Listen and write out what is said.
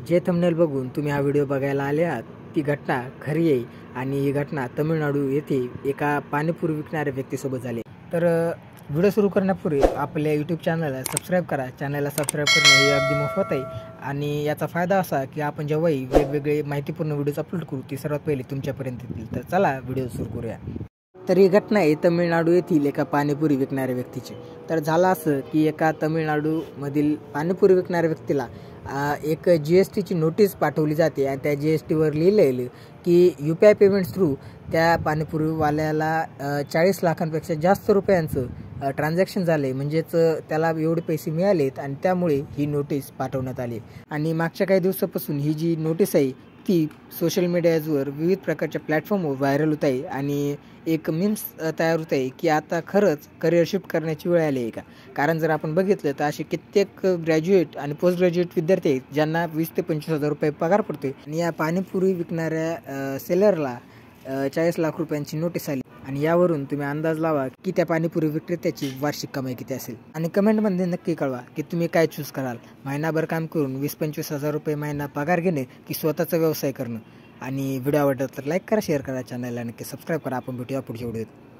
जे थंबनेल बघून तुम्ही हा व्हिडिओ बघायला आले आहात ती घटना खरी आहे आणि ही घटना तमिळनाडू येथे एका पाणीपुरी विकणाऱ्या व्यक्तीसोबत झाली। तर व्हिडिओ सुरू करण्यापूर्वी आपल्या यूट्यूब चॅनलला सबस्क्राईब करा। चॅनलला सबस्क्राईब करणे हे अगदी मोफत आहे आणि याचा फायदा असा की आपण जेव्हाही वेगवेगळे माहितीपूर्ण व्हिडिओज अपलोड करू ती सर्वात पहिले तुमच्यापर्यंत येतील। तर चला व्हिडिओ सुरू करूया। तर ही घटना आहे तमिळनाडू येथील एका पाणीपुरी विकणाऱ्या व्यक्तीची। तर झालं असं की एका तमिळनाडूमधील पाणीपुरी विकणाऱ्या व्यक्तीला एक GSTची नोटीस पाठवली जाते आणि त्या GSTवर लिहिलेलं की UPI पेमेंट्स थ्रू त्या पाणीपुरीवाल्याला 40 लाखांपेक्षा जास्त रुपयांचं ट्रान्झॅक्शन झाले, म्हणजेच त्याला एवढे पैसे मिळालेत आणि त्यामुळे ही नोटीस पाठवण्यात आली। आणि मागच्या काही दिवसापासून ही जी नोटीस आहे ती सोशल मीडियावर विविध प्रकारच्या प्लॅटफॉर्मवर व्हायरल होत आहे आणि एक मीम्स तयार होत आहे की आता खरंच करिअर शिफ्ट करण्याची वेळ आली आहे का। कारण जर आपण बघितलं तर असे कित्येक ग्रॅज्युएट आणि पोस्ट ग्रॅज्युएट विद्यार्थी आहेत ज्यांना 20 ते 25 हजार रुपये पगार पडते आणि या पाणीपुरी विकणाऱ्या सेलरला 40 लाख रुपयांची नोटीस आली। आणि यावरून तुम्ही अंदाज लावा की त्या पाणीपुरी विक्रेत्याची वार्षिक कमाई किती असेल। आणि कमेंटमध्ये नक्की कळवा की तुम्ही काय चूज कराल, महिनाभर काम करून 20-25 हजार रुपये महिना पगार घेणे की स्वतःचा व्यवसाय करणं। आणि व्हिडिओ आवडला तर लाईक करा, शेअर करा, चॅनलला नक्की सबस्क्राईब करा। आपण भेटूया पुढच्या व्हिडिओत।